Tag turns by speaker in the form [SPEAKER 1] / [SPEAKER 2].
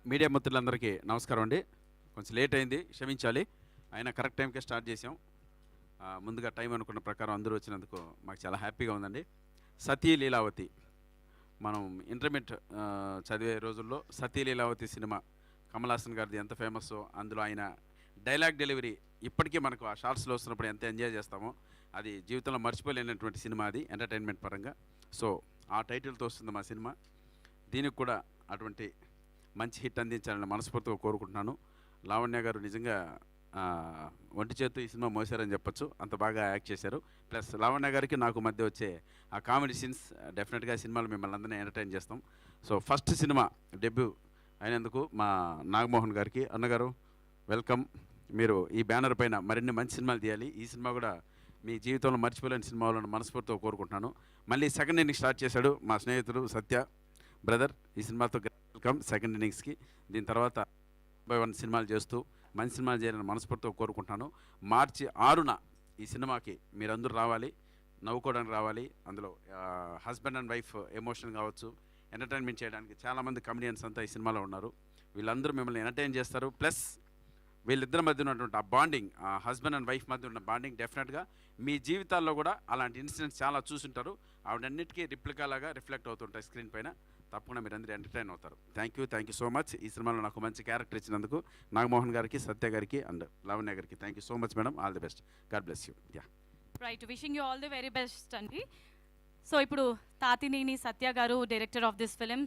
[SPEAKER 1] Media మిత్రులందరికీ నమస్కారం అండి. కొంచెం లేట్ అయింది, క్షమించాలి. అయినా కరెక్ట్ టైంకే స్టార్ట్ చేసాం. ముందుగా టైం అనుకున్న ప్రకారం అందరూ వచ్చినందుకు మాకు చాలా హ్యాపీగా ఉందండి. సతీ లీలావతి, మనం ఇంటర్మీడియట్ చదివే రోజుల్లో సతీ లీలావతి సినిమా కమల్ హాసన్ గారిది ఎంత ఫేమస్సో, అందులో ఆయన డైలాగ్ డెలివరీ ఇప్పటికీ మనకు ఆ షార్ట్స్లో వస్తున్నప్పుడు ఎంత ఎంజాయ్ చేస్తామో, అది జీవితంలో మర్చిపోలేనటువంటి సినిమా అది ఎంటర్టైన్మెంట్ పరంగా. సో ఆ టైటిల్తో వస్తుంది మా సినిమా. దీనికి కూడా అటువంటి మంచి హిట్ అందించాలని మనస్ఫూర్తిగా కోరుకుంటున్నాను. లావణ్య గారు నిజంగా ఒంటి చేత్తు ఈ సినిమా మోసారని చెప్పొచ్చు, అంత బాగా యాక్ట్ చేశారు. ప్లస్ లావణ్య గారికి నాకు మధ్య వచ్చే ఆ కామెడీ సీన్స్ డెఫినెట్గా సినిమాలో మిమ్మల్ని అందరినీ ఎంటర్టైన్ చేస్తాం. సో ఫస్ట్ సినిమా డెబ్యూ అయినందుకు మా నాగమోహన్ గారికి, అన్నగారు వెల్కమ్. మీరు ఈ బ్యానర్ పైన మరిన్ని మంచి సినిమాలు తీయాలి. ఈ సినిమా కూడా మీ జీవితంలో మర్చిపోలేని సినిమా అవ్వాలని మనస్ఫూర్తిగా కోరుకుంటున్నాను. మళ్ళీ సెకండ్ ఇన్నింగ్స్ స్టార్ట్ చేశాడు మా స్నేహితుడు సత్య బ్రదర్. ఈ సినిమాతో వెల్కమ్ సెకండ్ ఇన్నింగ్స్కి. దీని తర్వాత 1 సినిమాలు చేస్తూ మంచి సినిమాలు చేయాలని మనస్ఫూర్తిగా కోరుకుంటున్నాను. మార్చి 6న ఈ సినిమాకి మీరందరూ రావాలి, నవ్వుకోవడానికి రావాలి. అందులో హస్బెండ్ అండ్ వైఫ్ ఎమోషన్ కావచ్చు, ఎంటర్టైన్మెంట్ చేయడానికి చాలామంది కమెడియన్స్ అంతా ఈ సినిమాలో ఉన్నారు. వీళ్ళందరూ మిమ్మల్ని ఎంటర్టైన్ చేస్తారు. ప్లస్ వీళ్ళిద్దరి మధ్య ఉన్నటువంటి ఆ బాండింగ్, ఆ హస్బెండ్ అండ్ వైఫ్ మధ్య ఉన్న బాండింగ్ డెఫినెట్గా మీ జీవితాల్లో కూడా అలాంటి ఇన్సిడెంట్స్ చాలా చూసుంటారు. ఆవిడన్నిటికీ రిప్లికాలాగా రిఫ్లెక్ట్ అవుతుంటాయి స్క్రీన్ పైన. తప్పకుండా మీరు అందరూ ఎంటర్టైన్ అవుతారు. Thank you so much. ఈ సినిమాలో నాకు మంచి క్యారెక్టర్ ఇచ్చినందుకు నాగమోహన్ గారికి, సత్య గారికి అండ్ లావణ్య గారికి thank you so much madam. All the best. God bless you. Yeah
[SPEAKER 2] right, wishing you all the very best అండి. సో ఇప్పుడు తాతినేని సత్య గారు, డైరెక్టర్ ఆఫ్ దిస్ ఫిలిం.